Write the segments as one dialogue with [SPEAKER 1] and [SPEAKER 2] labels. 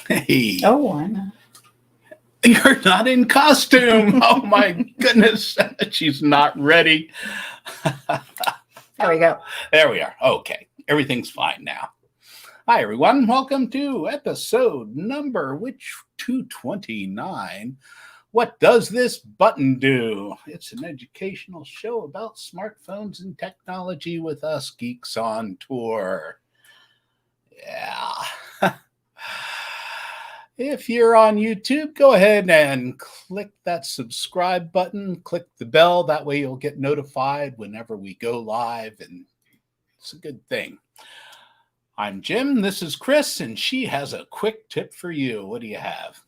[SPEAKER 1] Hey,
[SPEAKER 2] Oh, why not?
[SPEAKER 1] you're not in costume. Oh my goodness. She's not ready.
[SPEAKER 2] There we go.
[SPEAKER 1] There we are. Okay. Everything's fine now. Hi, everyone. Welcome to episode number 229. What does this button do? It's an educational show about smartphones and technology with us geeks on tour. Yeah. If you're on YouTube, go ahead and click that subscribe button, click the bell. That way you'll get notified whenever we go live, and it's a good thing. I'm Jim, this is Chris, and she has a quick tip for you. What do you have?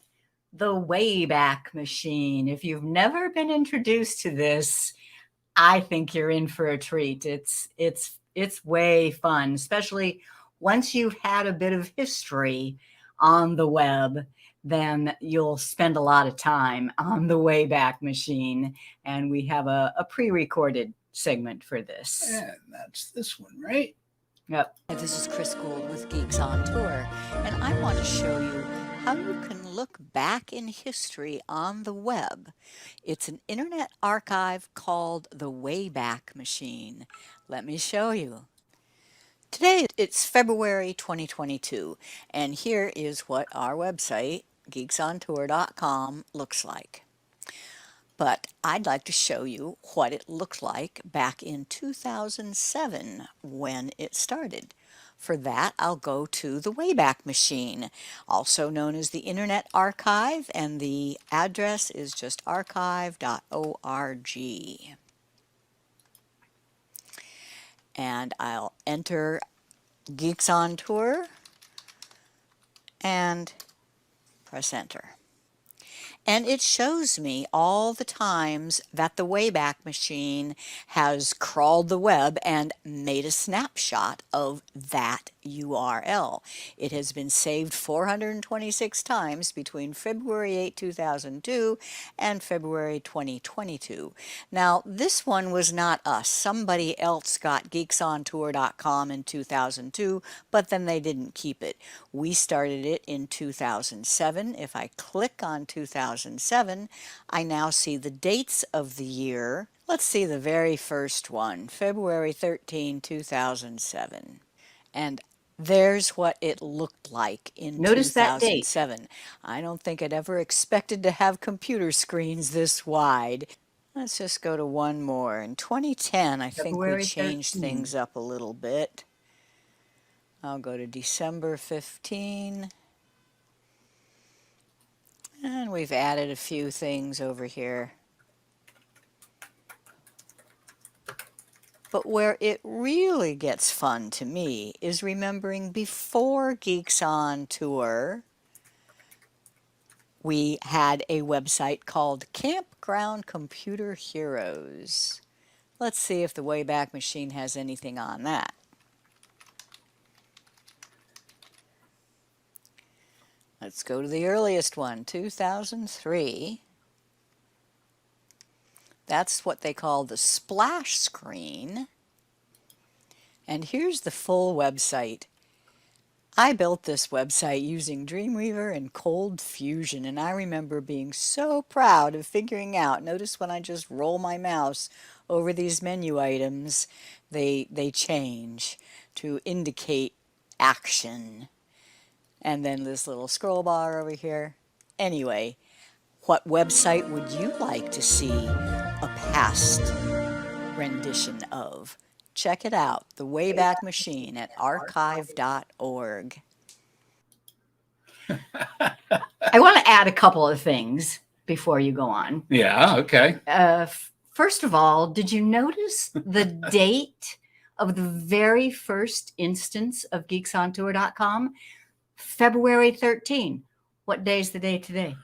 [SPEAKER 2] The Wayback Machine. If you've never been introduced to this, I think you're in for a treat. It's way fun, especially once you've had a bit of history on the web. Then you'll spend a lot of time on the Wayback Machine, and we have a pre-recorded segment for this.
[SPEAKER 1] And that's this one, right?
[SPEAKER 2] Yep.
[SPEAKER 3] This is Chris Gould with Geeks on Tour, and I want to show you how you can look back in history on the web. It's an internet archive called the Wayback Machine. Let me show you. Today it's February 2022, and here is what our website, geeksontour.com, looks like. But I'd like to show you what it looked like back in 2007 when it started. For that, I'll go to the Wayback Machine, also known as the Internet Archive, and the address is just archive.org. And I'll enter Geeks on Tour and press enter. And it shows me all the times that the Wayback Machine has crawled the web and made a snapshot of that URL. It has been saved 426 times between February 8, 2002 and February 2022. Now, this one was not us. Somebody else got geeksontour.com in 2002, but then they didn't keep it. We started it in 2007. If I click on 2007, I now see the dates of the year. Let's see the very first one, February 13, 2007. And there's what it looked like in
[SPEAKER 2] Notice that date.
[SPEAKER 3] 2007. I don't think I'd ever expected to have computer screens this wide. Let's just go to one more. In 2010, I think we changed things up a little bit. I'll go to December 15. And we've added a few things over here. But where it really gets fun to me is remembering before Geeks on Tour, we had a website called Campground Computer Heroes. Let's see if the Wayback Machine has anything on that. Let's go to the earliest one, 2003. That's what they call the splash screen. And here's the full website. I built this website using Dreamweaver and Cold Fusion, and I remember being so proud of figuring out, notice when I just roll my mouse over these menu items, they change to indicate action. And then this little scroll bar over here. Anyway, what website would you like to see a past rendition of? Check it out, the Wayback Machine at archive.org.
[SPEAKER 2] I want to add a couple of things before you go on.
[SPEAKER 1] Yeah, okay.
[SPEAKER 2] First of all, did you notice the date of the very first instance of geeksontour.com? February 13. What day is the day today?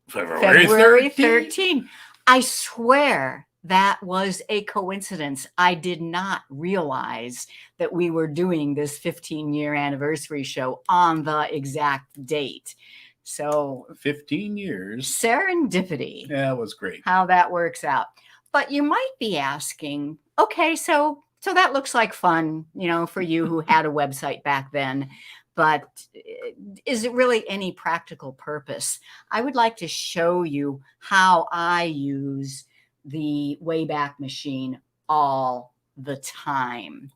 [SPEAKER 1] February
[SPEAKER 2] 13. I swear that was a coincidence. I did not realize that we were doing this 15-year anniversary show on the exact date. So
[SPEAKER 1] 15 years.
[SPEAKER 2] Serendipity.
[SPEAKER 1] Yeah, it was great.
[SPEAKER 2] How that works out. But you might be asking, okay, so that looks like fun, for you who had a website back then. but is it really any practical purpose? I would like to show you how I use the Wayback Machine all the time.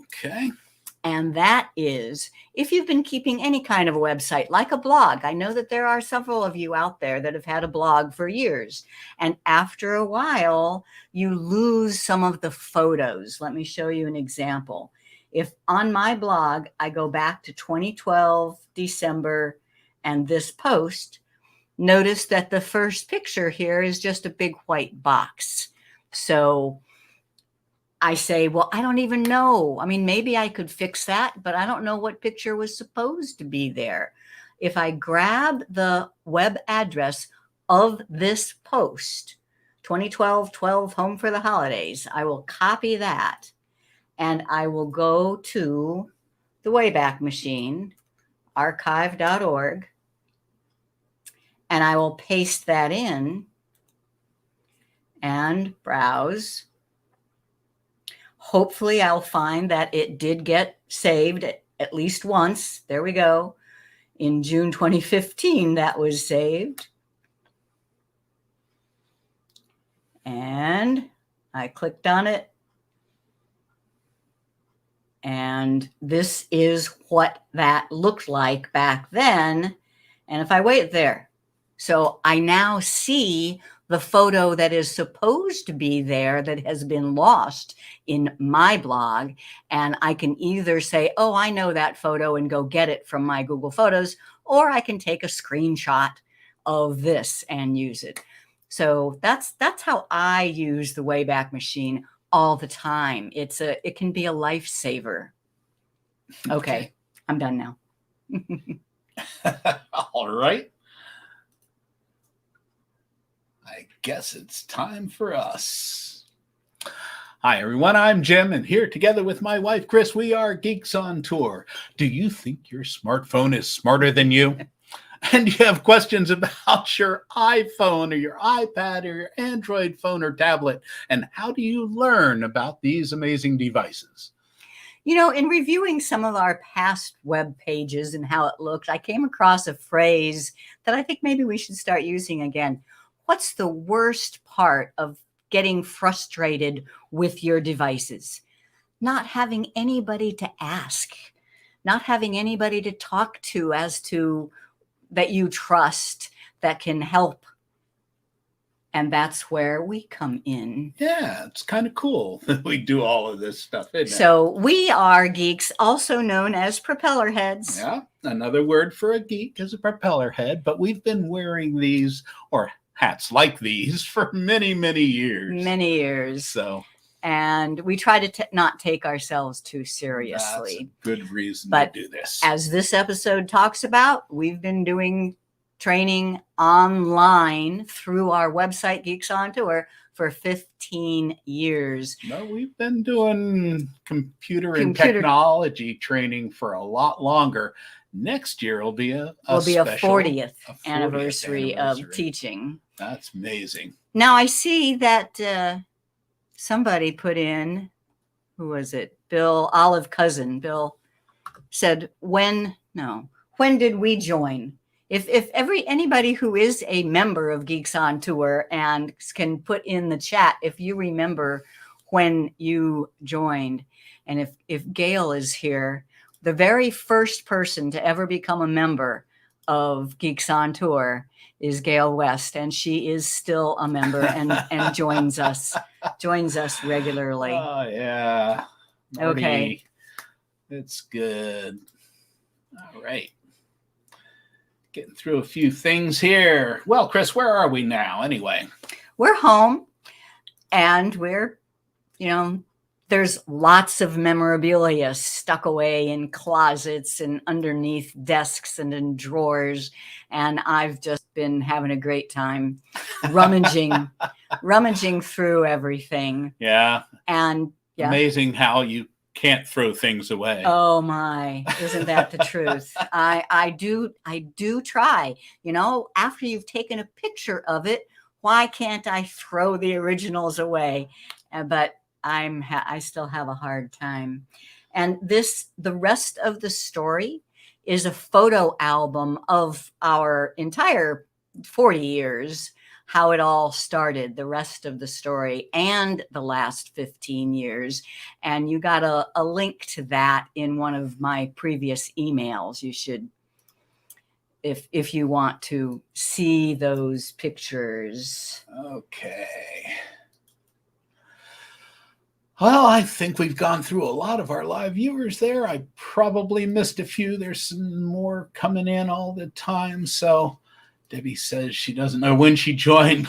[SPEAKER 1] Okay.
[SPEAKER 2] And that is, if you've been keeping any kind of a website, like a blog. I know that there are several of you out there that have had a blog for years. And after a while, you lose some of the photos. Let me show you an example. If on my blog, I go back to 2012, December, and this post, notice that the first picture here is just a big white box. So I say, well, I don't even know. I mean, maybe I could fix that, but I don't know what picture was supposed to be there. If I grab the web address of this post, 2012 home for the holidays, I will copy that and I will go to the Wayback Machine, archive.org, and I will paste that in and browse. Hopefully I'll find that it did get saved at least once. There we go. In June 2015, that was saved. And I clicked on it. And this is what that looked like back then. And if I wait there, so I now see the photo that is supposed to be there that has been lost in my blog. And I can either say, oh, I know that photo and go get it from my Google Photos, or I can take a screenshot of this and use it. So that's how I use the Wayback Machine all the time. It can be a lifesaver. Okay, I'm done now.
[SPEAKER 1] All right. I guess it's time for us. Hi, everyone. I'm Jim, and here together with my wife, Chris, we are Geeks on Tour. Do you think your smartphone is smarter than you? And you have questions about your iPhone or your iPad or your Android phone or tablet? And how do you learn about these amazing devices?
[SPEAKER 2] You know, in reviewing some of our past web pages and how it looked, I came across a phrase that I think maybe we should start using again. What's the worst part of getting frustrated with your devices? Not having anybody to ask, not having anybody to talk to as to that you trust that can help. And that's where we come in.
[SPEAKER 1] Yeah, it's kind of cool that we do all of this stuff, isn't it?
[SPEAKER 2] So we are geeks, also known as propeller heads.
[SPEAKER 1] Yeah, another word for a geek is a propeller head, but we've been wearing these or hats like these for many, many years.
[SPEAKER 2] Many years.
[SPEAKER 1] So,
[SPEAKER 2] and we try to not take ourselves too seriously.
[SPEAKER 1] That's a good reason
[SPEAKER 2] but
[SPEAKER 1] to do this.
[SPEAKER 2] As this episode talks about, we've been doing training online through our website, Geeks on Tour, for 15 years.
[SPEAKER 1] No, we've been doing computer and technology training for a lot longer. Next year will be a
[SPEAKER 2] 40th anniversary of teaching.
[SPEAKER 1] That's amazing.
[SPEAKER 2] Now I see that somebody put in, who was it? Bill, Olive Cousin. Bill said, when did we join? If anybody who is a member of Geeks on Tour and can put in the chat, if you remember when you joined, and if Gail is here, the very first person to ever become a member of Geeks on Tour is Gail West, and she is still a member and joins us regularly.
[SPEAKER 1] Oh yeah. Marty,
[SPEAKER 2] okay.
[SPEAKER 1] It's good. All right. Getting through a few things here. Well, Chris, where are we now anyway?
[SPEAKER 2] We're home, and we're, there's lots of memorabilia stuck away in closets and underneath desks and in drawers. And I've just been having a great time rummaging through everything.
[SPEAKER 1] Yeah.
[SPEAKER 2] And yeah.
[SPEAKER 1] Amazing how you can't throw things away.
[SPEAKER 2] Oh my, isn't that the truth? I do try, after you've taken a picture of it, why can't I throw the originals away? But I still have a hard time. And the rest of the story is a photo album of our entire 40 years, how it all started, the rest of the story, and the last 15 years. And you got a link to that in one of my previous emails. You should, if you want to see those pictures.
[SPEAKER 1] Okay. Well, I think we've gone through a lot of our live viewers there. I probably missed a few. There's some more coming in all the time. So Debbie says she doesn't know when she joined.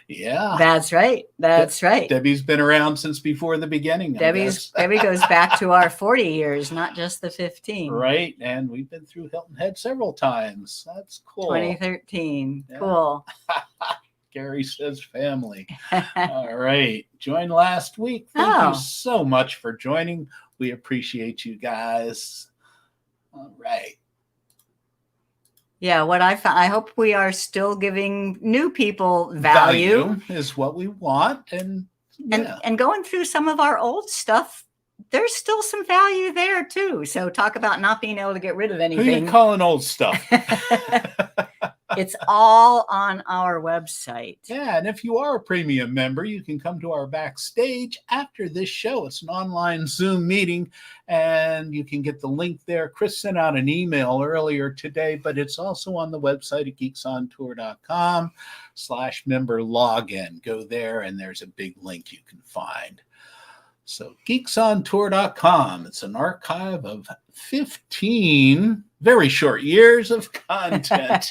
[SPEAKER 1] Yeah.
[SPEAKER 2] That's right. That's right.
[SPEAKER 1] Debbie's been around since before the beginning.
[SPEAKER 2] Debbie goes back to our 40 years, not just the 15.
[SPEAKER 1] Right. And we've been through Hilton Head several times. That's cool.
[SPEAKER 2] 2013.
[SPEAKER 1] Yeah.
[SPEAKER 2] Cool.
[SPEAKER 1] Gary says family. All right. Joined last week. Thank you so much for joining. We appreciate you guys. All right.
[SPEAKER 2] Yeah, what I found, I hope we are still giving new people value
[SPEAKER 1] is what we want. And
[SPEAKER 2] going through some of our old stuff, there's still some value there too. So talk about not being able to get rid of anything.
[SPEAKER 1] Who are you calling old stuff?
[SPEAKER 2] It's all on our website.
[SPEAKER 1] Yeah, and if you are a premium member, you can come to our backstage after this show. It's an online Zoom meeting, and you can get the link there. Chris sent out an email earlier today, but it's also on the website at geeksontour.com/member login. Go there, and there's a big link you can find. So geeksontour.com, it's an archive of 15 very short years of content.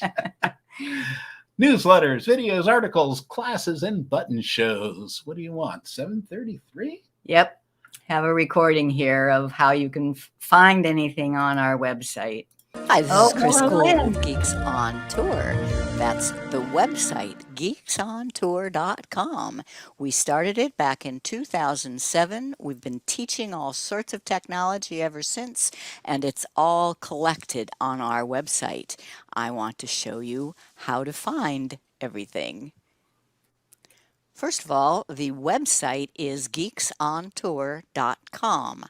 [SPEAKER 1] Newsletters, videos, articles, classes, and button shows. What do you want? 733?
[SPEAKER 2] Yep. Have a recording here of how you can find anything on our website.
[SPEAKER 3] Hi, this is Chris Gould with Geeks on Tour. That's the website, geeksontour.com. We started it back in 2007. We've been teaching all sorts of technology ever since, and it's all collected on our website. I want to show you how to find everything. First of all, the website is geeksontour.com.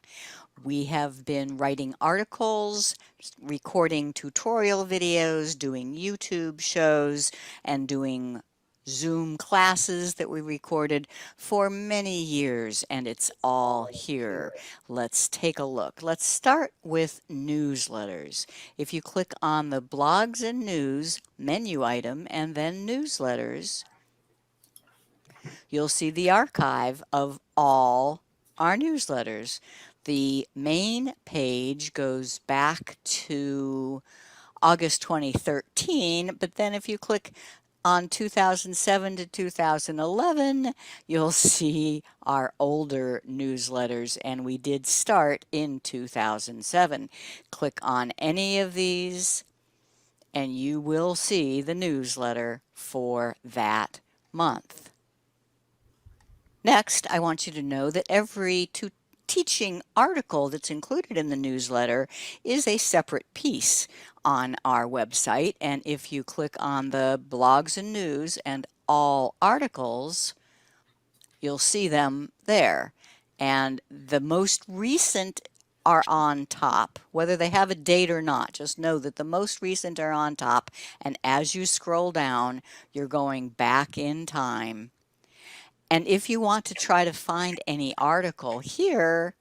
[SPEAKER 3] We have been writing articles, recording tutorial videos, doing YouTube shows, and doing Zoom classes that we recorded for many years, and it's all here. Let's take a look. Let's start with newsletters. If you click on the blogs and news menu item and then newsletters, you'll see the archive of all our newsletters. The main page goes back to August 2013, but then if you click on 2007 to 2011, you'll see our older newsletters, and we did start in 2007. Click on any of these, and you will see the newsletter for that month. Next, I want you to know that every teaching article that's included in the newsletter is a separate piece on our website, and if you click on the blogs and news and all articles, you'll see them there. And the most recent are on top, whether they have a date or not. Just know that the most recent are on top, and as you scroll down, you're going back in time. And if you want to try to find any article here,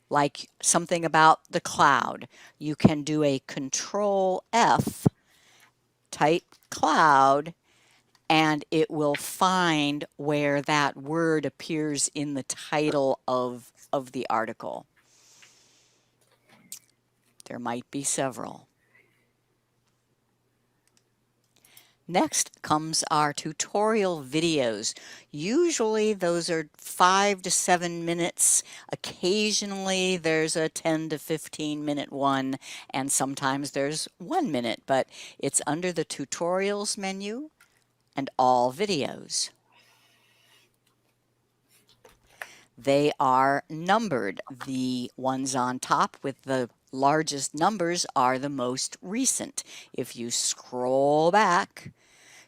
[SPEAKER 3] like something about the cloud, you can do a Control F, type cloud, and it will find where that word appears in the title of the article. There might be several. Next comes our tutorial videos. Usually those are 5 to 7 minutes. Occasionally there's a 10 to 15 minute one, and sometimes there's 1 minute, but it's under the tutorials menu and all videos. They are numbered. The ones on top with the largest numbers are the most recent. If you scroll back,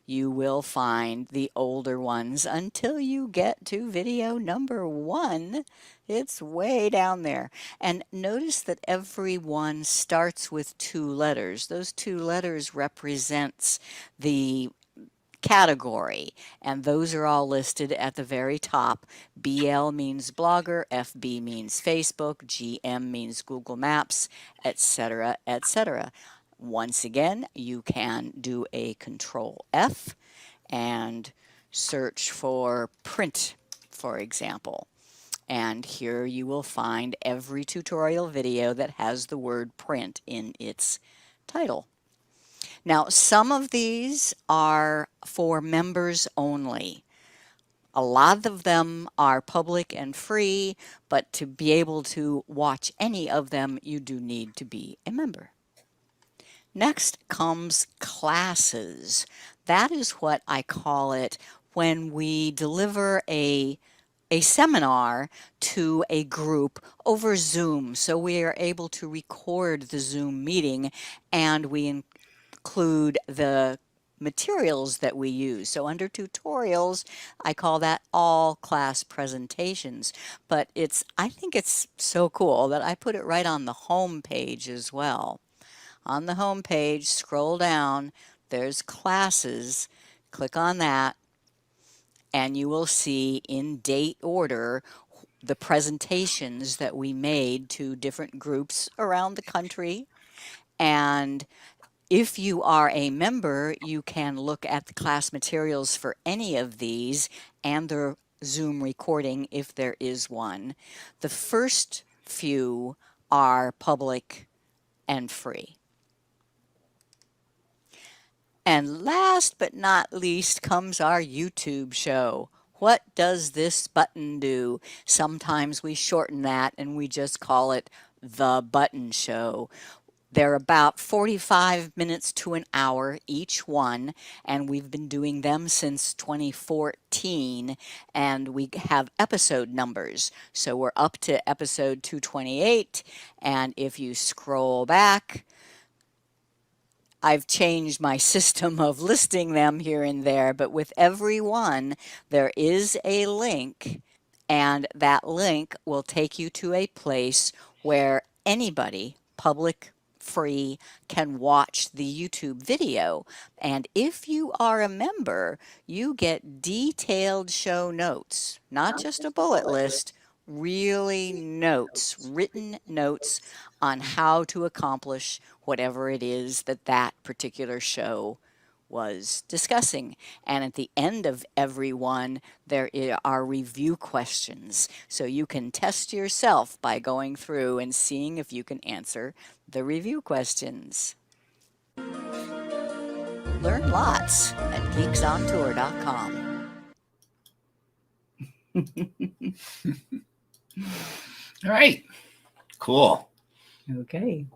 [SPEAKER 3] you will find the older ones until you get to video number 1. It's way down there. And notice that every one starts with 2 letters. Those 2 letters represents the category, and those are all listed at the very top. BL means blogger, FB means Facebook, GM means Google Maps, etc., etc. Once again, you can do a Control F and search for print, for example. And here you will find every tutorial video that has the word print in its title. Now, some of these are for members only. A lot of them are public and free, but to be able to watch any of them, you do need to be a member. Next comes classes. That is what I call it when we deliver a seminar to a group over Zoom. So we are able to record the Zoom meeting, and we include the materials that we use. So under tutorials, I call that all class presentations. But I think it's so cool that I put it right on the home page as well. On the home page, scroll down, there's classes, click on that, and you will see in date order the presentations that we made to different groups around the country. And if you are a member, you can look at the class materials for any of these and the Zoom recording if there is one. The first few are public and free. And last but not least comes our YouTube show. What does this button do? Sometimes we shorten that and we just call it The Button Show. They're about 45 minutes to an hour each one, and we've been doing them since 2014, and we have episode numbers. So we're up to episode 228, and if you scroll back, I've changed my system of listing them here and there, but with every one, there is a link, and that link will take you to a place where anybody, public, free, can watch the YouTube video. And if you are a member, you get detailed show notes, not just a bullet list, really notes, written notes on how to accomplish whatever it is that particular show was discussing. And at the end of every one, there are review questions. So you can test yourself by going through and seeing if you can answer the review questions. Learn lots at geeksontour.com.
[SPEAKER 1] All right. Cool.
[SPEAKER 2] Okay.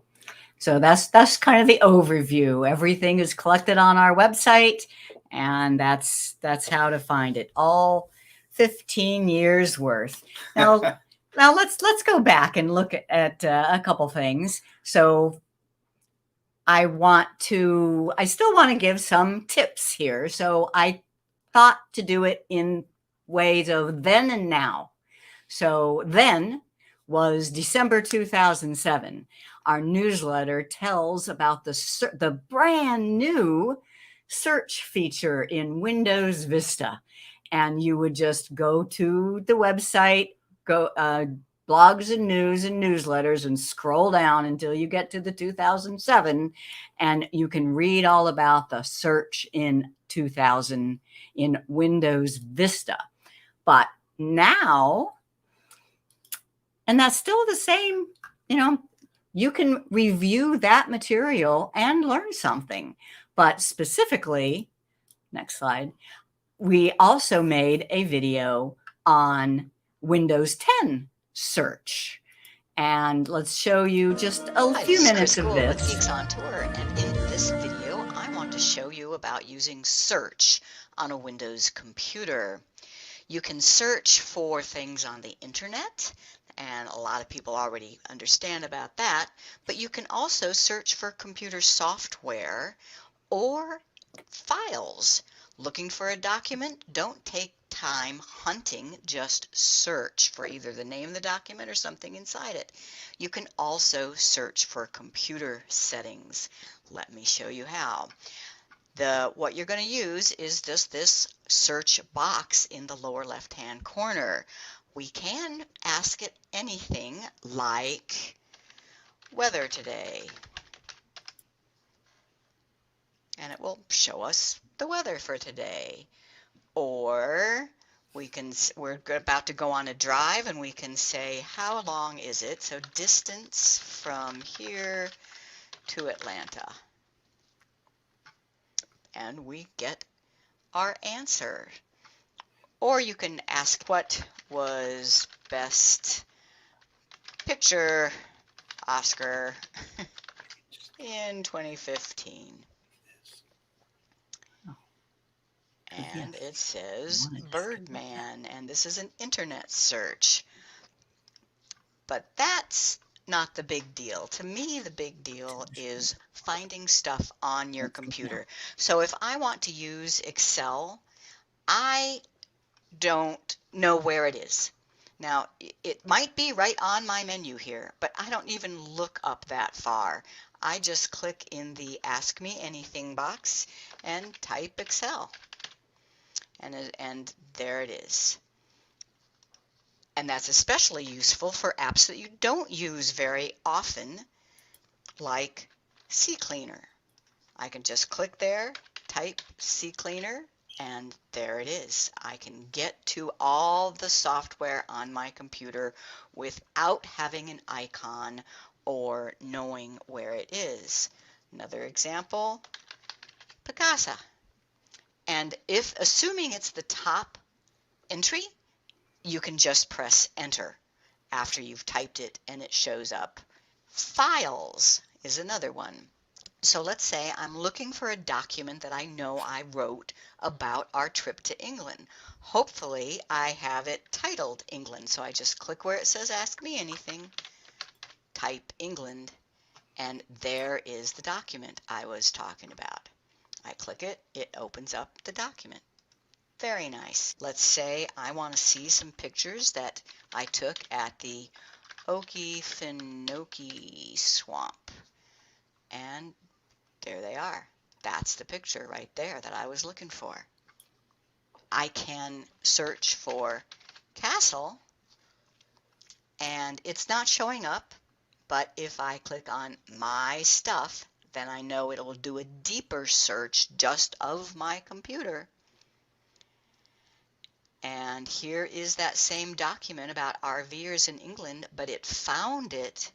[SPEAKER 2] So that's kind of the overview. Everything is collected on our website, and that's how to find it. All 15 years worth. Now let's go back and look at a couple things. So I still want to give some tips here. So I thought to do it in ways of then and now. So then was December 2007. Our newsletter tells about the brand new search feature in Windows Vista. And you would just go to the website, go blogs and news and newsletters, and scroll down until you get to the 2007. And you can read all about the search in 2000 in Windows Vista. But now, and that's still the same, you can review that material and learn something. But specifically, next slide, we also made a video on Windows 10 search. And let's show you just a few minutes of this.
[SPEAKER 3] With Geeks on Tour, and in this video, I want to show you about using search on a Windows computer. You can search for things on the internet, and a lot of people already understand about that, but you can also search for computer software or files Looking for a document? Don't take time hunting, just search for either the name of the document or something inside it. You can also search for computer settings. Let me show you how. What you're going to use is just this search box in the lower left-hand corner. We can ask it anything like weather today, and it will show us the weather for today. Or we're about to go on a drive and we can say, how long is it? So distance from here to Atlanta. And we get our answer. Or you can ask, what was best picture Oscar in 2015? And it says Birdman, and this is an internet search. But that's not the big deal. To me, the big deal is finding stuff on your computer. So if I want to use Excel, I don't know where it is. Now, it might be right on my menu here, but I don't even look up that far. I just click in the Ask Me Anything box and type Excel. And there it is. And that's especially useful for apps that you don't use very often, like CCleaner. I can just click there, type CCleaner, and there it is. I can get to all the software on my computer without having an icon or knowing where it is. Another example, Picasa. And assuming it's the top entry, you can just press enter after you've typed it and it shows up. Files is another one. So let's say I'm looking for a document that I know I wrote about our trip to England. Hopefully I have it titled England. So I just click where it says Ask Me Anything, type England, and there is the document I was talking about. I click it, it opens up the document. Very nice. Let's say I want to see some pictures that I took at the Okefenokee Swamp. And there they are. That's the picture right there that I was looking for. I can search for castle, and it's not showing up, but if I click on my stuff, then I know it'll do a deeper search just of my computer. And here is that same document about RVers in England, but it found it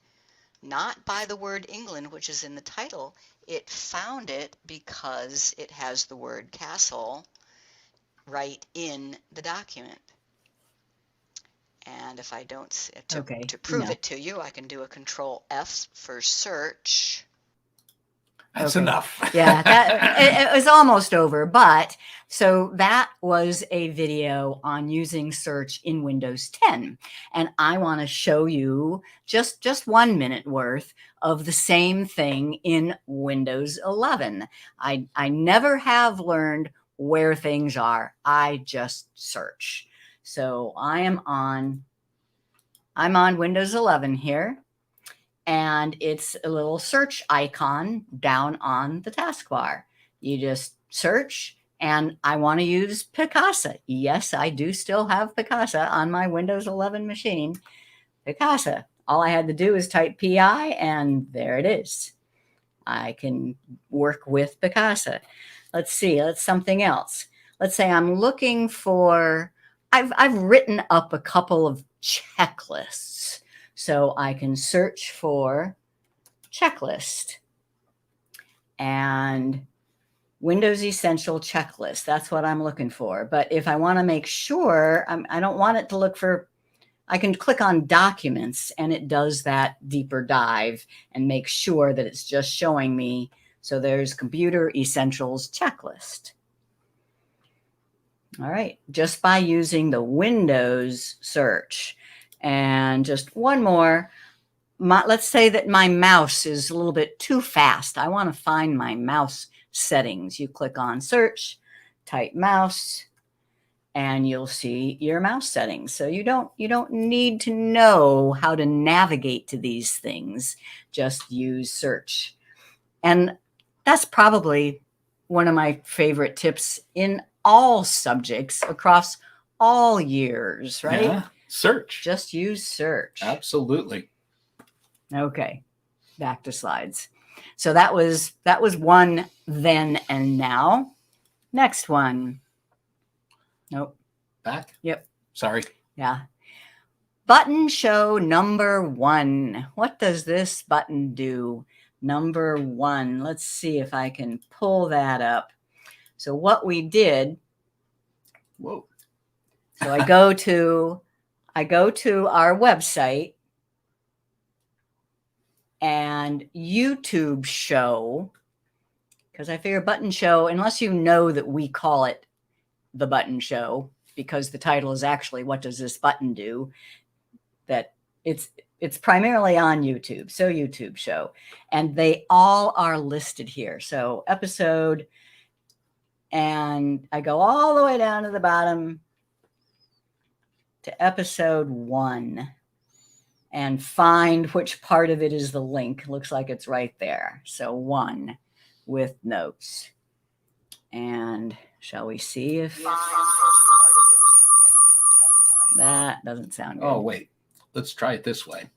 [SPEAKER 3] not by the word England, which is in the title. It found it because it has the word castle right in the document. And if I don't, to prove it to you, I can do a Control F for search.
[SPEAKER 1] That's enough.
[SPEAKER 2] Yeah, it was almost over. But so that was a video on using search in Windows 10. And I want to show you just 1 minute worth of the same thing in Windows 11. I never have learned where things are. I just search. So I'm on Windows 11 here. And it's a little search icon down on the taskbar. You just search, and I want to use Picasa. Yes, I do still have Picasa on my Windows 11 machine. Picasa. All I had to do is type PI, and there it is. I can work with Picasa. Let's see, let's something else. Let's say I'm looking for, I've written up a couple of checklists. So I can search for checklist and Windows Essential checklist. That's what I'm looking for. But if I want to make sure, I don't want it to look for, I can click on documents and it does that deeper dive and make sure that it's just showing me. So there's Computer Essentials checklist. All right, just by using the Windows search. And just one more, let's say that my mouse is a little bit too fast. I want to find my mouse settings. You click on search, type mouse, and you'll see your mouse settings. So you don't need to know how to navigate to these things. Just use search. And that's probably one of my favorite tips in all subjects across all years, right?
[SPEAKER 1] Yeah. Search.
[SPEAKER 2] Just use search.
[SPEAKER 1] Absolutely.
[SPEAKER 2] Okay. Back to slides. So that was one then and now. Next one. Nope.
[SPEAKER 1] Back?
[SPEAKER 2] Yep.
[SPEAKER 1] Sorry.
[SPEAKER 2] Yeah. Button show number 1. What does this button do? Number 1. Let's see if I can pull that up. So what we did.
[SPEAKER 1] Whoa.
[SPEAKER 2] So I go to our website, and YouTube show, because I figure button show, unless you know that we call it the button show, because the title is actually what does this button do, that it's primarily on YouTube. So YouTube show, and they all are listed here. So episode, and I go all the way down to the bottom to episode 1 and find which part of it is the link. Looks like it's right there. So 1 with notes. And shall we see if that doesn't sound good?
[SPEAKER 1] Oh, wait. Let's try it this way.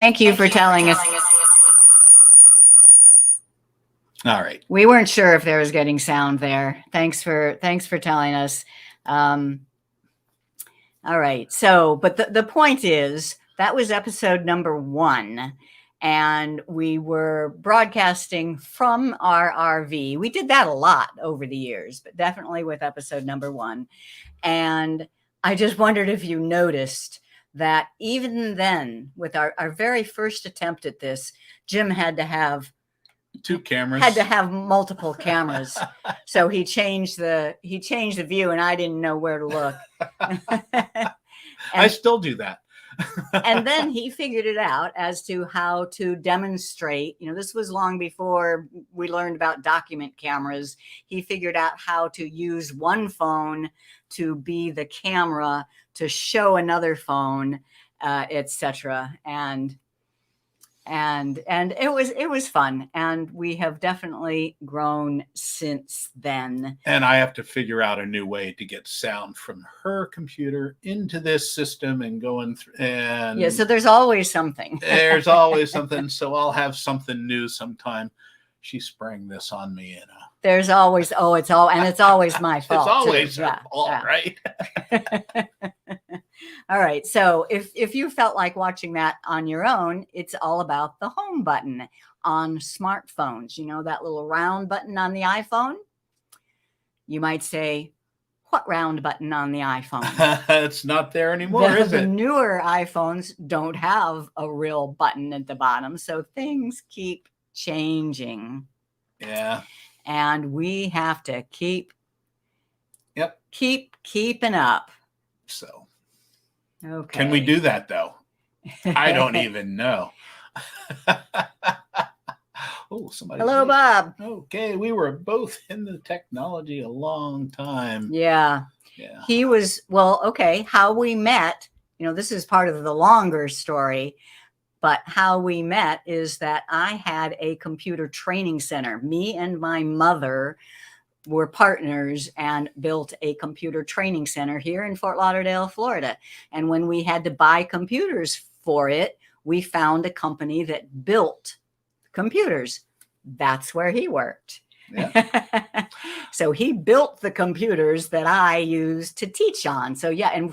[SPEAKER 2] Thank you for telling us.
[SPEAKER 1] All right.
[SPEAKER 2] We weren't sure if there was getting sound there. Thanks for telling us. All right. So, but the point is that was episode number 1, and we were broadcasting from our RV. We did that a lot over the years, but definitely with episode number 1. And I just wondered if you noticed that even then, with our very first attempt at this, Jim had to have
[SPEAKER 1] 2 cameras.
[SPEAKER 2] Had to have multiple cameras. So he changed the view, and I didn't know where to look.
[SPEAKER 1] I still do that.
[SPEAKER 2] And then he figured it out as to how to demonstrate. This was long before we learned about document cameras. He figured out how to use one phone to be the camera to show another phone, etc. And it was fun, and we have definitely grown since then.
[SPEAKER 1] And I have to figure out a new way to get sound from her computer into this system and going through. And
[SPEAKER 2] yeah, so there's always something.
[SPEAKER 1] There's always something. So I'll have something new sometime. She sprang this on me in a.
[SPEAKER 2] There's always it's always my fault.
[SPEAKER 1] It's always
[SPEAKER 2] too.
[SPEAKER 1] her fault, right?
[SPEAKER 2] All right. So if you felt like watching that on your own, it's all about the home button on smartphones. That little round button on the iPhone. You might say, what round button on the iPhone?
[SPEAKER 1] It's not there anymore, is
[SPEAKER 2] The
[SPEAKER 1] it?
[SPEAKER 2] newer iPhones don't have a real button at the bottom. So things keep changing.
[SPEAKER 1] Yeah.
[SPEAKER 2] And we have to keep keeping up.
[SPEAKER 1] So
[SPEAKER 2] Okay.
[SPEAKER 1] can we do that though? I don't even know. Oh, somebody.
[SPEAKER 2] Hello, Bob.
[SPEAKER 1] Okay, we were both in the technology a long time.
[SPEAKER 2] Yeah.
[SPEAKER 1] Yeah.
[SPEAKER 2] He was, well, okay, how we met, this is part of the longer story, but how we met is that I had a computer training center. Me and my mother were partners and built a computer training center here in Fort Lauderdale, Florida. And when we had to buy computers for it, we found a company that built computers. That's where he worked. Yeah. So he built the computers that I used to teach on. So yeah, and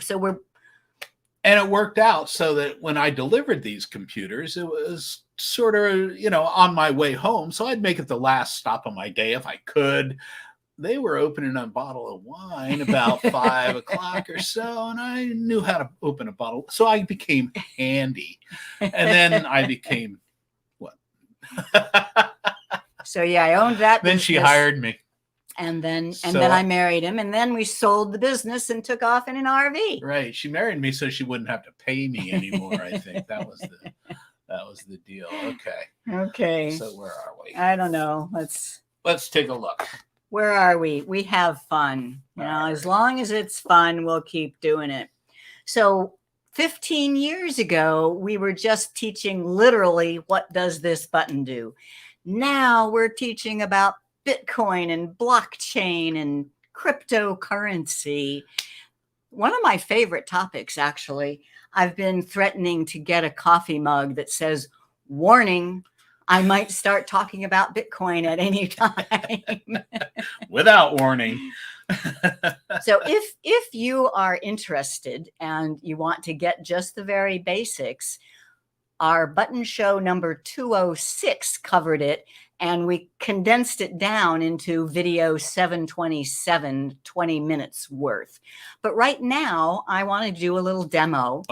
[SPEAKER 1] it worked out so that when I delivered these computers, it was sort of, on my way home. So I'd make it the last stop of my day if I could. They were opening a bottle of wine about 5 o'clock or so, and I knew how to open a bottle. So I became handy. And then I became what?
[SPEAKER 2] So yeah, I owned that
[SPEAKER 1] Then
[SPEAKER 2] business.
[SPEAKER 1] she hired me.
[SPEAKER 2] And then I married him, and then we sold the business and took off in an RV.
[SPEAKER 1] Right. She married me so she wouldn't have to pay me anymore. I think that was the deal. Okay.
[SPEAKER 2] Okay.
[SPEAKER 1] So where are we?
[SPEAKER 2] I don't know.
[SPEAKER 1] Let's take a look.
[SPEAKER 2] Where are we? We have fun. As long as it's fun, we'll keep doing it. So 15 years ago, we were just teaching literally what does this button do. Now we're teaching about Bitcoin and blockchain and cryptocurrency. One of my favorite topics, actually. I've been threatening to get a coffee mug that says, warning, I might start talking about Bitcoin at any time.
[SPEAKER 1] Without warning.
[SPEAKER 2] So if you are interested and you want to get just the very basics, our button show number 206 covered it, and we condensed it down into video 727, 20 minutes worth. But right now, I want to do a little demo.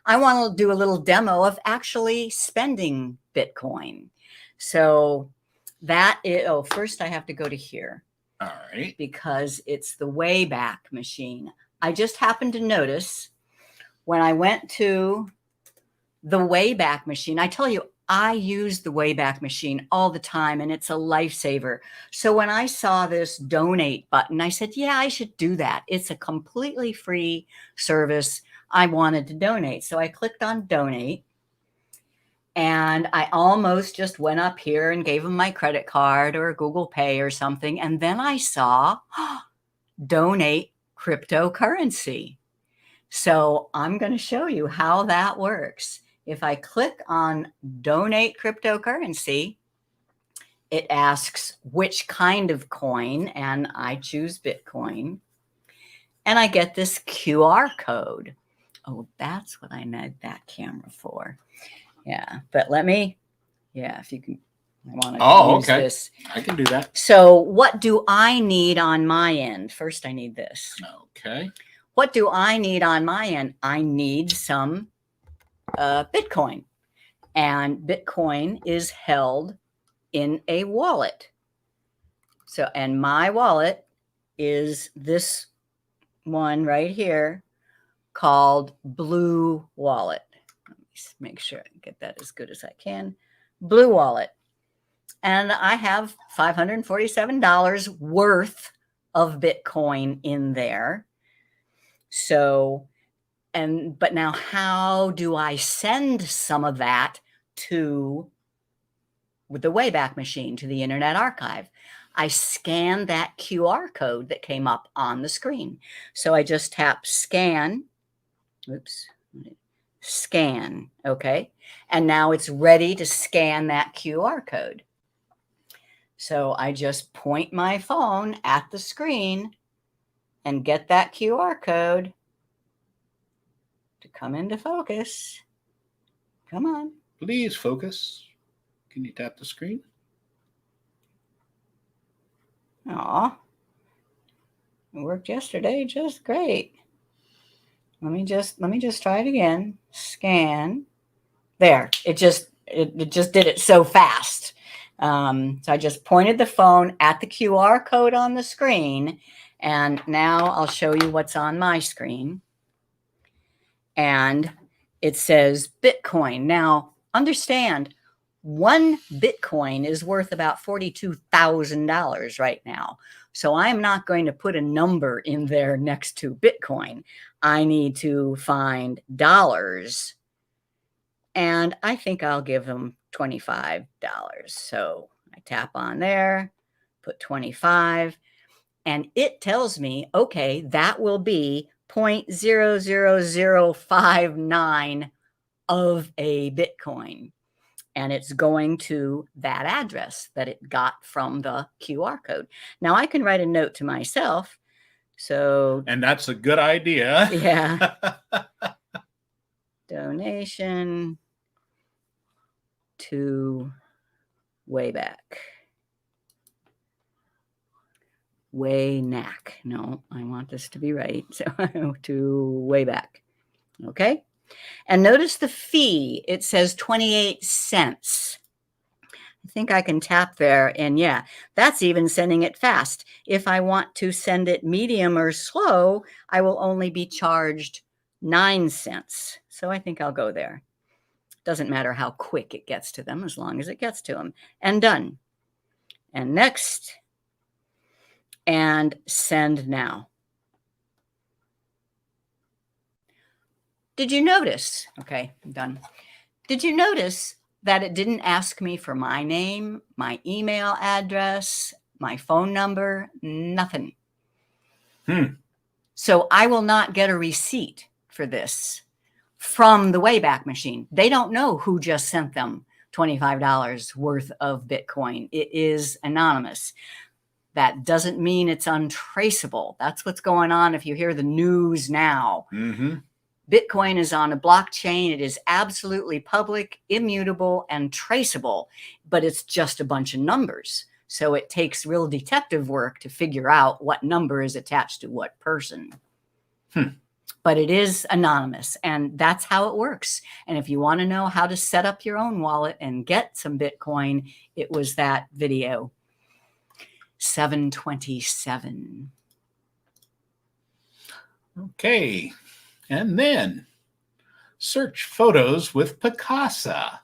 [SPEAKER 2] I want to do a little demo of actually spending Bitcoin. So that is, first I have to go to here.
[SPEAKER 1] All right.
[SPEAKER 2] Because it's the Wayback Machine. I just happened to notice when I went to the Wayback Machine, I tell you, I use the Wayback Machine all the time, and it's a lifesaver. So when I saw this donate button, I said, yeah, I should do that. It's a completely free service. I wanted to donate. So I clicked on donate, and I almost just went up here and gave them my credit card or Google Pay or something. And then I saw donate cryptocurrency. So I'm going to show you how that works. If I click on donate cryptocurrency, it asks which kind of coin, and I choose Bitcoin. And I get this QR code. Oh, that's what I need that camera for. Yeah, but if you can, I want to use this.
[SPEAKER 1] I can do that.
[SPEAKER 2] So what do I need on my end? First, I need this.
[SPEAKER 1] Okay.
[SPEAKER 2] What do I need on my end? I need some Bitcoin. And Bitcoin is held in a wallet. So, and my wallet is this one right here called Blue Wallet. Let me make sure I get that as good as I can. Blue Wallet. And I have $547 worth of Bitcoin in there. So, but now how do I send some of that to the Wayback Machine, to the Internet Archive? I scan that QR code that came up on the screen. So I just tap scan. Oops. Scan. Okay. And now it's ready to scan that QR code. So I just point my phone at the screen and get that QR code to come into focus. Come on.
[SPEAKER 1] Please focus. Can you tap the screen?
[SPEAKER 2] Aw. It worked yesterday just great. Let me just try it again. Scan. There. It just did it so fast. So I just pointed the phone at the QR code on the screen, and now I'll show you what's on my screen. And it says Bitcoin. Now, understand, 1 Bitcoin is worth about $42,000 right now. So I'm not going to put a number in there next to Bitcoin. I need to find dollars. And I think I'll give them $25. So I tap on there, put 25, and it tells me, okay, that will be 0.00059 of a Bitcoin. And it's going to that address that it got from the QR code. Now I can write a note to myself. So,
[SPEAKER 1] and that's a good idea.
[SPEAKER 2] Yeah. Donation to Wayback. Wayback. No, I want this to be right. So to Wayback. Okay. And notice the fee. It says 28 cents. I think I can tap there, and yeah, that's even sending it fast. If I want to send it medium or slow, I will only be charged 9 cents. So I think I'll go there. Doesn't matter how quick it gets to them, as long as it gets to them. And done. And next. And send now. Did you notice? Okay, I'm done. Did you notice that it didn't ask me for my name, my email address, my phone number, nothing? So I will not get a receipt for this from the Wayback Machine. They don't know who just sent them $25 worth of Bitcoin. It is anonymous. That doesn't mean it's untraceable. That's what's going on if you hear the news now.
[SPEAKER 1] Mm-hmm.
[SPEAKER 2] Bitcoin is on a blockchain. It is absolutely public, immutable, and traceable, but it's just a bunch of numbers. So it takes real detective work to figure out what number is attached to what person. But it is anonymous, and that's how it works. And if you want to know how to set up your own wallet and get some Bitcoin, it was that video. 727.
[SPEAKER 1] Okay. And then search photos with Picasa.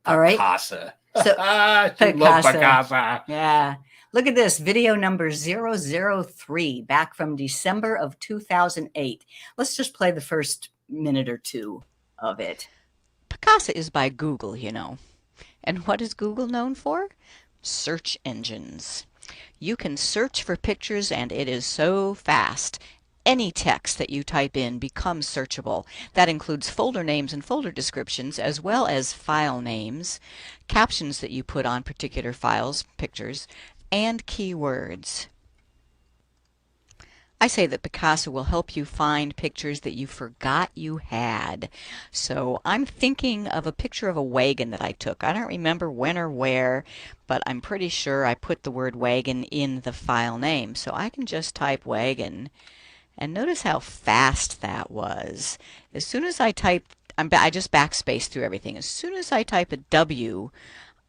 [SPEAKER 2] All right.
[SPEAKER 1] Picasa.
[SPEAKER 2] So,
[SPEAKER 1] Love Picasa.
[SPEAKER 2] Yeah. Look at this video number 003 back from December of 2008. Let's just play the first minute or two of it.
[SPEAKER 3] Picasa is by Google, you know. And what is Google known for? Search engines. You can search for pictures and it is so fast. Any text that you type in becomes searchable. That includes folder names and folder descriptions, as well as file names, captions that you put on particular files, pictures, and keywords. I say that Picasa will help you find pictures that you forgot you had. So I'm thinking of a picture of a wagon that I took. I don't remember when or where, but I'm pretty sure I put the word wagon in the file name. So I can just type wagon. And notice how fast that was. As soon as I type, I just backspace through everything. As soon as I type a W,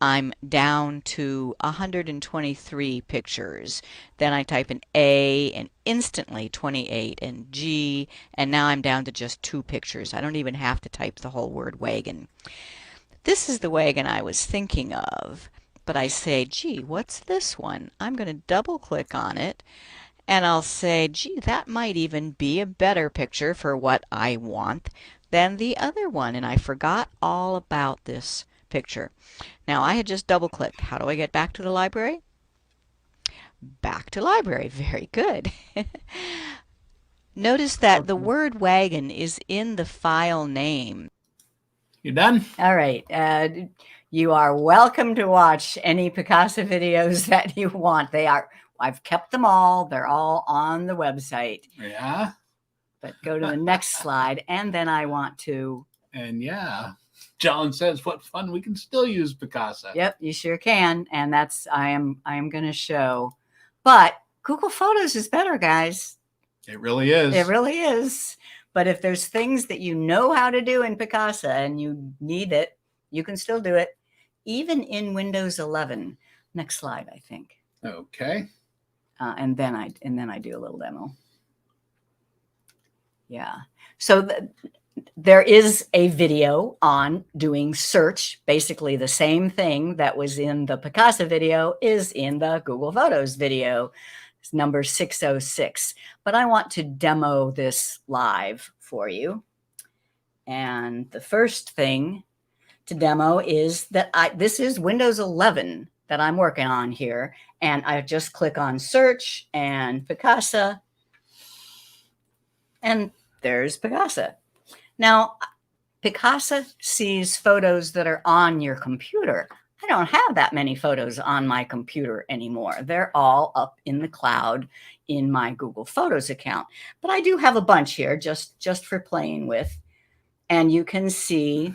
[SPEAKER 3] I'm down to 123 pictures. Then I type an A and instantly 28, and G, and now I'm down to just 2 pictures. I don't even have to type the whole word wagon. This is the wagon I was thinking of, but I say, gee, what's this one? I'm going to double click on it. And I'll say, gee, that might even be a better picture for what I want than the other one. And I forgot all about this picture. Now, I had just double-clicked. How do I get back to the library? Back to library. Very good. Notice that the word wagon is in the file name.
[SPEAKER 1] You done?
[SPEAKER 2] All right. You are welcome to watch any Picasa videos that you want. I've kept them all. They're all on the website.
[SPEAKER 1] Yeah.
[SPEAKER 2] But go to the next slide, and then I want to.
[SPEAKER 1] And yeah, John says, "What fun! We can still use Picasa."
[SPEAKER 2] Yep, you sure can, and that's I am going to show. But Google Photos is better, guys.
[SPEAKER 1] It really is.
[SPEAKER 2] It really is. But if there's things that you know how to do in Picasa and you need it, you can still do it, even in Windows 11. Next slide, I think.
[SPEAKER 1] Okay.
[SPEAKER 2] And then I do a little demo. Yeah. So there is a video on doing search. Basically, the same thing that was in the Picasa video is in the Google Photos video. It's number 606. But I want to demo this live for you. And the first thing to demo is that this is Windows 11 that I'm working on here. And I just click on search and Picasa. And there's Picasa. Now, Picasa sees photos that are on your computer. I don't have that many photos on my computer anymore. They're all up in the cloud in my Google Photos account. But I do have a bunch here just for playing with. And you can see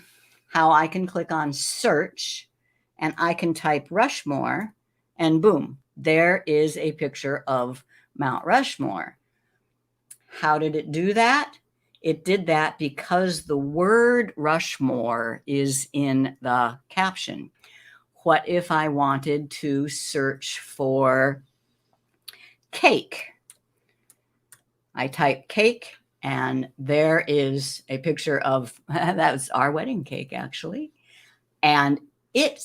[SPEAKER 2] how I can click on search and I can type Rushmore and boom, there is a picture of Mount Rushmore. How did it do that? It did that because the word Rushmore is in the caption. What if I wanted to search for cake? I type cake and there is a picture of, that was our wedding cake actually. And it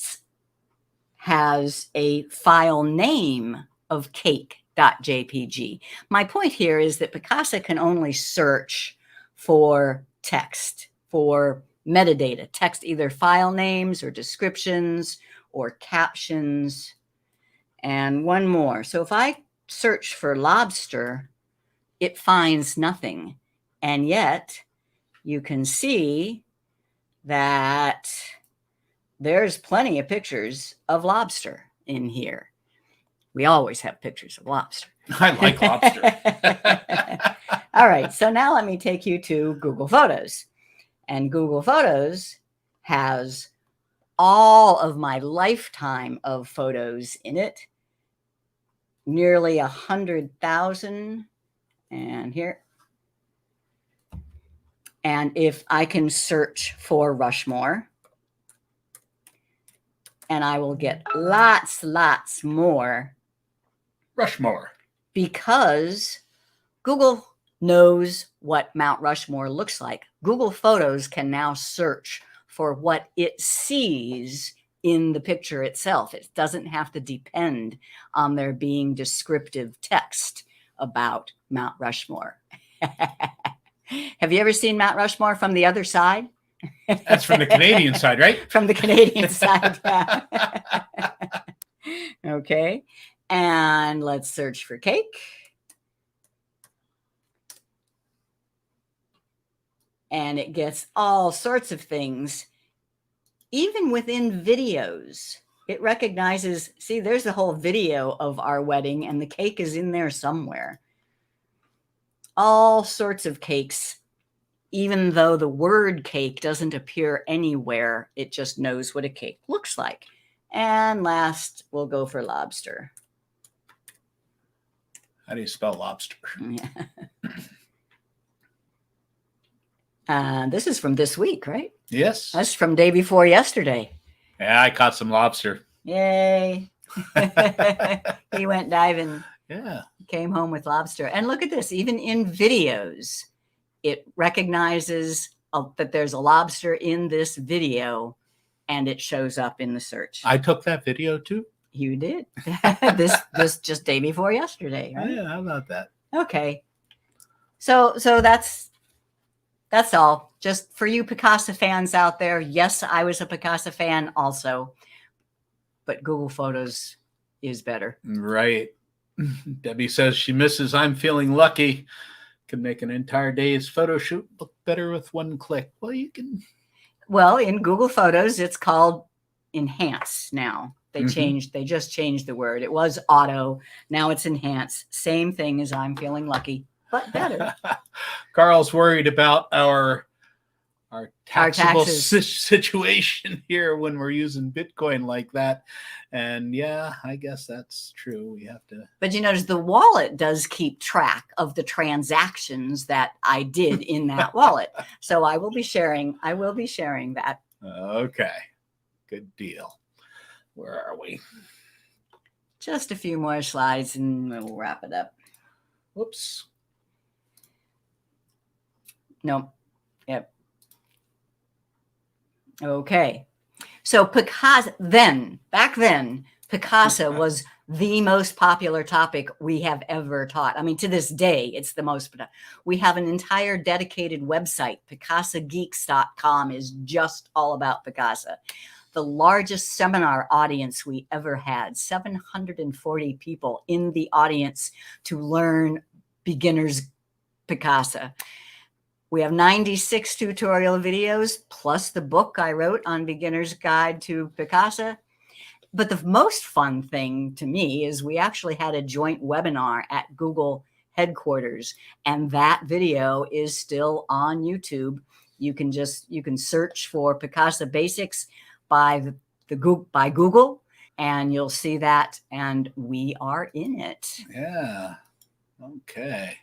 [SPEAKER 2] has a file name of cake.jpg. My point here is that Picasa can only search for text, for metadata, text, either file names or descriptions or captions. And one more. So if I search for lobster, it finds nothing. And yet you can see that there's plenty of pictures of lobster in here. We always have pictures of lobster.
[SPEAKER 1] I like lobster.
[SPEAKER 2] All right, so now let me take you to Google Photos. And Google Photos has all of my lifetime of photos in it, nearly 100,000. And here. And if I can search for Rushmore, and I will get lots more.
[SPEAKER 1] Rushmore.
[SPEAKER 2] Because Google knows what Mount Rushmore looks like. Google Photos can now search for what it sees in the picture itself. It doesn't have to depend on there being descriptive text about Mount Rushmore. Have you ever seen Mount Rushmore from the other side?
[SPEAKER 1] That's from the Canadian side, right?
[SPEAKER 2] From the Canadian side, yeah. Okay. And let's search for cake. And it gets all sorts of things. Even within videos, it recognizes, see, there's a whole video of our wedding and the cake is in there somewhere. All sorts of cakes, even though the word cake doesn't appear anywhere, it just knows what a cake looks like. And last, we'll go for lobster.
[SPEAKER 1] How do you spell lobster?
[SPEAKER 2] This is from this week, right?
[SPEAKER 1] Yes.
[SPEAKER 2] That's from day before yesterday.
[SPEAKER 1] Yeah, I caught some lobster.
[SPEAKER 2] Yay. He went diving.
[SPEAKER 1] Yeah.
[SPEAKER 2] Came home with lobster. And look at this, even in videos, it recognizes that there's a lobster in this video and it shows up in the search.
[SPEAKER 1] I took that video too.
[SPEAKER 2] You did. this just day before yesterday, right?
[SPEAKER 1] Yeah, how about that?
[SPEAKER 2] Okay. So that's all. Just for you Picasa fans out there, yes, I was a Picasa fan also, but Google Photos is better.
[SPEAKER 1] Right. Debbie says she misses I'm feeling lucky. Can make an entire day's photo shoot look better with one click. Well, you can.
[SPEAKER 2] Well, in Google Photos, it's called Enhance now. They just changed the word. It was auto. Now it's Enhance. Same thing as I'm feeling lucky, but better.
[SPEAKER 1] Carl's worried about our our taxable
[SPEAKER 2] taxes.
[SPEAKER 1] situation here when we're using Bitcoin like that. And yeah, I guess that's true. We have to.
[SPEAKER 2] But you notice the wallet does keep track of the transactions that I did in that wallet. So I will be sharing that.
[SPEAKER 1] Okay, good deal. Where are we?
[SPEAKER 2] Just a few more slides and we'll wrap it up.
[SPEAKER 1] Whoops.
[SPEAKER 2] Nope. Yep. Okay. So Picasa, back then, Picasa was the most popular topic we have ever taught. I mean, to this day, it's the most. We have an entire dedicated website. PicasaGeeks.com is just all about Picasa. The largest seminar audience we ever had, 740 people in the audience to learn beginners Picasa. We have 96 tutorial videos, plus the book I wrote on Beginner's Guide to Picasa. But the most fun thing to me is we actually had a joint webinar at Google headquarters, and that video is still on YouTube. You can search for Picasa Basics by Google, and you'll see that, and we are in it.
[SPEAKER 1] Yeah. Okay.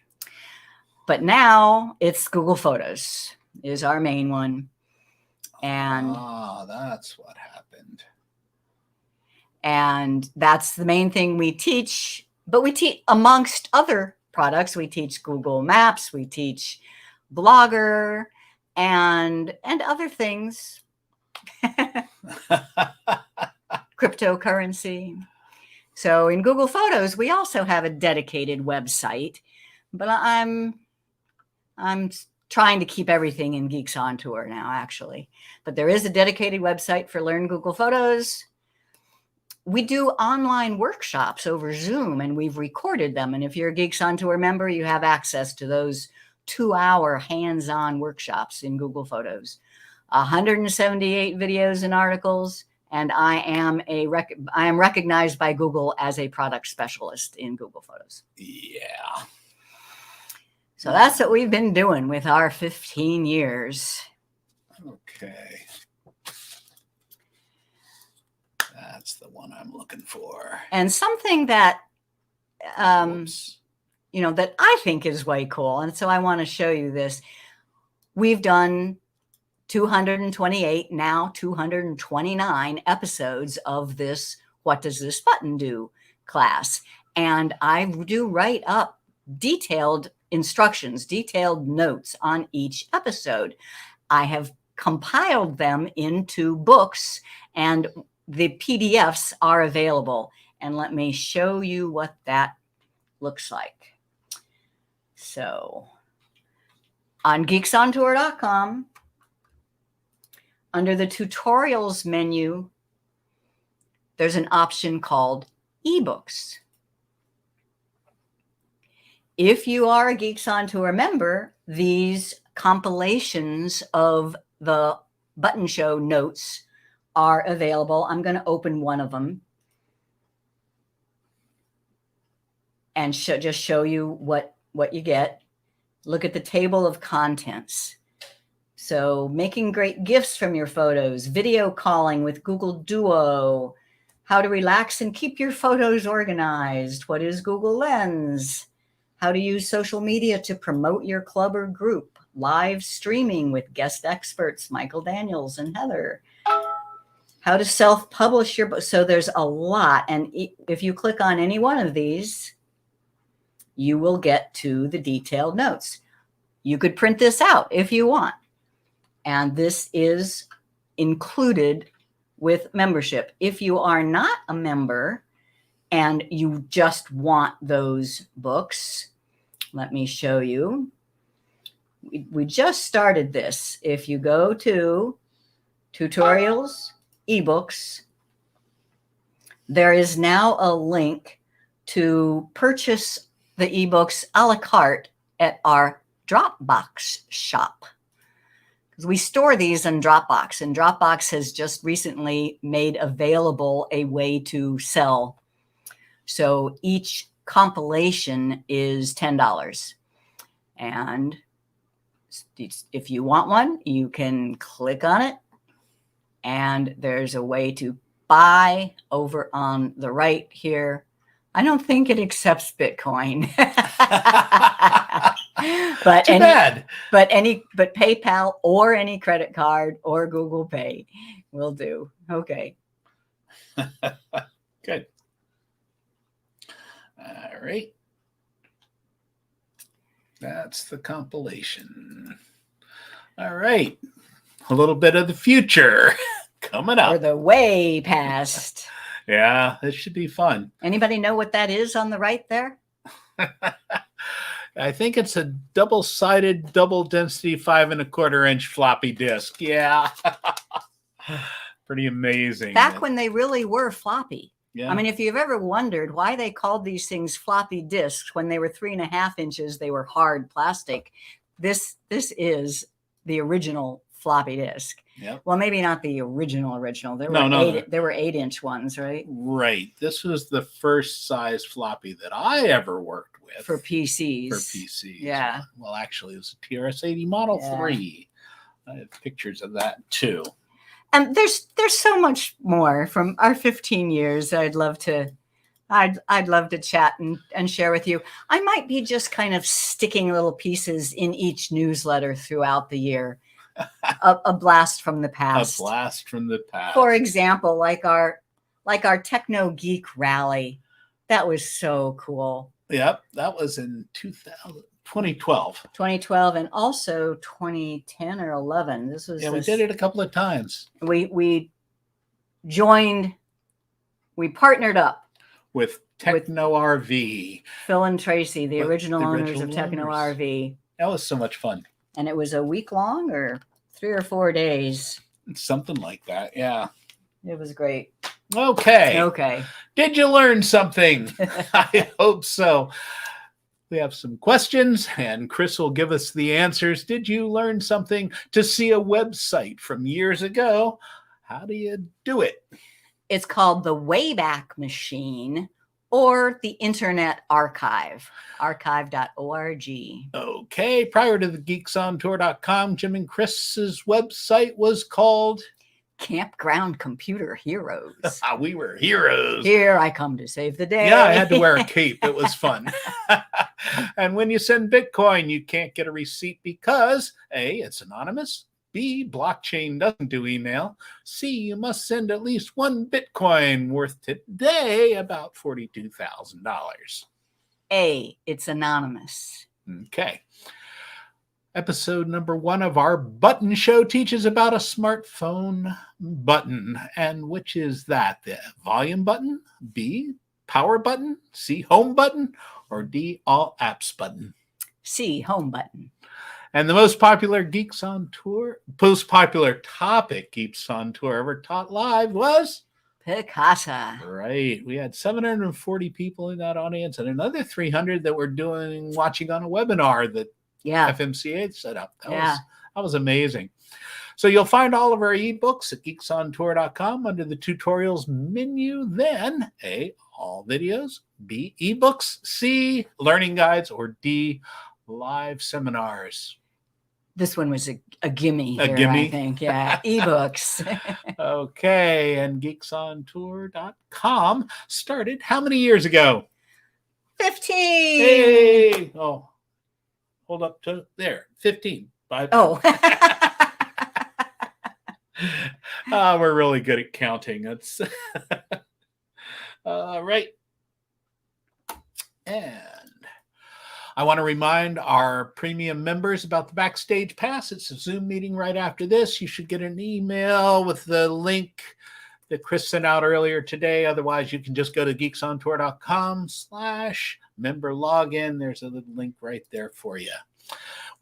[SPEAKER 2] But now it's Google Photos is our main one. And
[SPEAKER 1] that's what happened.
[SPEAKER 2] And that's the main thing we teach. But we teach, amongst other products, we teach Google Maps, we teach Blogger, and other things. Cryptocurrency. So in Google Photos, we also have a dedicated website, but I'm trying to keep everything in Geeks on Tour now, actually. But there is a dedicated website for Learn Google Photos. We do online workshops over Zoom, and we've recorded them. And if you're a Geeks on Tour member, you have access to those 2-hour hands-on workshops in Google Photos. 178 videos and articles, and I am recognized by Google as a product specialist in Google Photos.
[SPEAKER 1] Yeah.
[SPEAKER 2] So that's what we've been doing with our 15 years.
[SPEAKER 1] Okay. That's the one I'm looking for.
[SPEAKER 2] And something that, that I think is way cool, and so I want to show you this. We've done 228, now 229 episodes of this What Does This Button Do class. And I do write up detailed instructions, detailed notes on each episode. I have compiled them into books, and the PDFs are available. And let me show you what that looks like. So on geeksontour.com, under the tutorials menu, there's an option called eBooks. If you are a Geeks on Tour member, these compilations of the button show notes are available. I'm going to open one of them and just show you what you get. Look at the table of contents. So making great gifts from your photos, video calling with Google Duo, how to relax and keep your photos organized, what is Google Lens, how to use social media to promote your club or group, live streaming with guest experts, Michael Daniels and Heather, how to self-publish your book. So there's a lot. And if you click on any one of these, you will get to the detailed notes. You could print this out if you want. And this is included with membership. If you are not a member and you just want those books, let me show you. We just started this. If you go to tutorials, ebooks, there is now a link to purchase the ebooks a la carte at our Dropbox shop. We store these in Dropbox, and Dropbox has just recently made available a way to sell. So each compilation is $10. And If you want one, you can click on it, and there's a way to buy over on the right here. I don't think it accepts Bitcoin. But
[SPEAKER 1] Too bad.
[SPEAKER 2] But PayPal or any credit card or Google Pay will do. Okay.
[SPEAKER 1] Good. All right. That's the compilation. All right. A little bit of the future coming up.
[SPEAKER 2] Or the way past.
[SPEAKER 1] Yeah, this should be fun.
[SPEAKER 2] Anybody know what that is on the right there?
[SPEAKER 1] I think it's a double-sided, double-density 5 1/4 inch floppy disk. Yeah. Pretty amazing.
[SPEAKER 2] Back when they really were floppy.
[SPEAKER 1] Yeah.
[SPEAKER 2] I mean, if you've ever wondered why they called these things floppy disks when they were 3.5 inches, they were hard plastic. This is the original floppy disk.
[SPEAKER 1] Yep.
[SPEAKER 2] Well, maybe not the original. There were 8-inch ones, right?
[SPEAKER 1] Right. This was the first size floppy that I ever worked with.
[SPEAKER 2] For PCs.
[SPEAKER 1] For PCs.
[SPEAKER 2] Yeah.
[SPEAKER 1] Well, actually, it was a TRS-80 Model 3. I have pictures of that too.
[SPEAKER 2] And there's so much more from our 15 years. I'd love to chat and share with you. I might be just kind of sticking little pieces in each newsletter throughout the year. A blast from the past.
[SPEAKER 1] A blast from the past.
[SPEAKER 2] For example, like our Techno-Geek Rally. That was so cool.
[SPEAKER 1] Yep, that was in 2012.
[SPEAKER 2] 2012 and also 2010 or 11. This was
[SPEAKER 1] we did it a couple of times.
[SPEAKER 2] We partnered up
[SPEAKER 1] with Techno RV.
[SPEAKER 2] Phil and Tracy, the original owners of Techno RV.
[SPEAKER 1] That was so much fun.
[SPEAKER 2] And it was a week long or 3 or 4 days.
[SPEAKER 1] Something like that, yeah.
[SPEAKER 2] It was great.
[SPEAKER 1] Okay. Did you learn something? I hope so. We have some questions, and Chris will give us the answers. Did you learn something? To see a website from years ago, how do you do it?
[SPEAKER 2] It's called the Wayback Machine, or the Internet Archive, archive.org.
[SPEAKER 1] Okay. Prior to the geeksontour.com, Jim and Chris's website was called
[SPEAKER 2] Campground Computer Heroes.
[SPEAKER 1] We were heroes.
[SPEAKER 2] Here I come to save the day.
[SPEAKER 1] Yeah, I had to wear a cape. It was fun. And when you send Bitcoin, you can't get a receipt because A, it's anonymous. B, blockchain doesn't do email. C, you must send at least 1 Bitcoin, worth today about $42,000.
[SPEAKER 2] A, it's anonymous.
[SPEAKER 1] Okay. Episode number 1 of our button show teaches about a smartphone button. And which is that? The volume button? B, power button? C, home button? Or D, all apps button?
[SPEAKER 2] C, home button.
[SPEAKER 1] And the most popular topic Geeks on Tour ever taught live was
[SPEAKER 2] Picasa.
[SPEAKER 1] Right. We had 740 people in that audience and another 300 that were watching on a webinar that FMCA set up. That was amazing. So you'll find all of our ebooks at geeksontour.com under the tutorials menu. Then A, all videos, B, ebooks, C, learning guides, or D, live seminars.
[SPEAKER 2] This one was a gimme here, I think. Yeah, ebooks.
[SPEAKER 1] Okay, and geeksontour.com started how many years ago?
[SPEAKER 2] 15.
[SPEAKER 1] Hey! Oh, hold up to there. 15.
[SPEAKER 2] Oh.
[SPEAKER 1] We're really good at counting. That's right. And I want to remind our premium members about the Backstage Pass. It's a Zoom meeting right after this. You should get an email with the link that Chris sent out earlier today. Otherwise, you can just go to geeksontour.com/member login. There's a little link right there for you.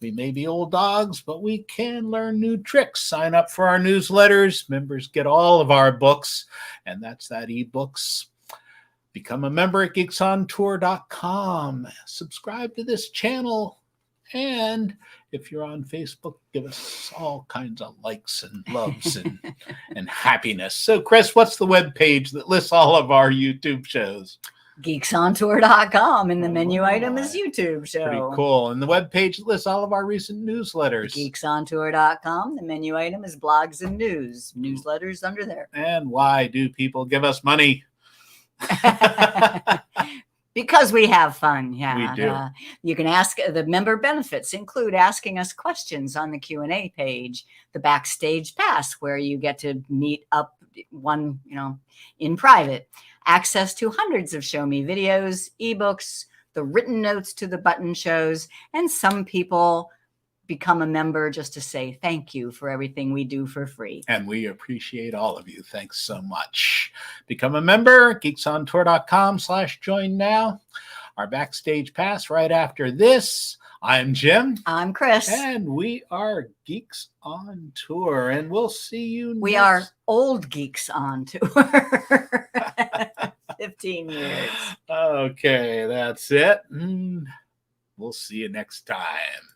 [SPEAKER 1] We may be old dogs, but we can learn new tricks. Sign up for our newsletters. Members get all of our books, and that's that ebooks. Become a member at geeksontour.com. Subscribe to this channel. And if you're on Facebook, give us all kinds of likes and loves and happiness. So, Chris, what's the web page that lists all of our YouTube shows?
[SPEAKER 2] geeksontour.com, and the menu item is YouTube show.
[SPEAKER 1] Pretty cool. And the webpage lists all of our recent newsletters.
[SPEAKER 2] Geeksontour.com. The menu item is blogs and news. Newsletters under there.
[SPEAKER 1] And why do people give us money?
[SPEAKER 2] Because we have fun. Yeah,
[SPEAKER 1] we do.
[SPEAKER 2] You can ask. The member benefits include asking us questions on the Q&A page, the backstage pass where you get to meet up one, in private, access to hundreds of Show Me videos, ebooks, the written notes to the button shows, and some people become a member just to say thank you for everything we do for free.
[SPEAKER 1] And we appreciate all of you. Thanks so much. Become a member, geeksontour.com/join now. Our backstage pass right after this. I'm Jim.
[SPEAKER 2] I'm Chris.
[SPEAKER 1] And we are Geeks on Tour. And we'll see you
[SPEAKER 2] We are old Geeks on Tour. 15 years.
[SPEAKER 1] Okay, that's it. We'll see you next time.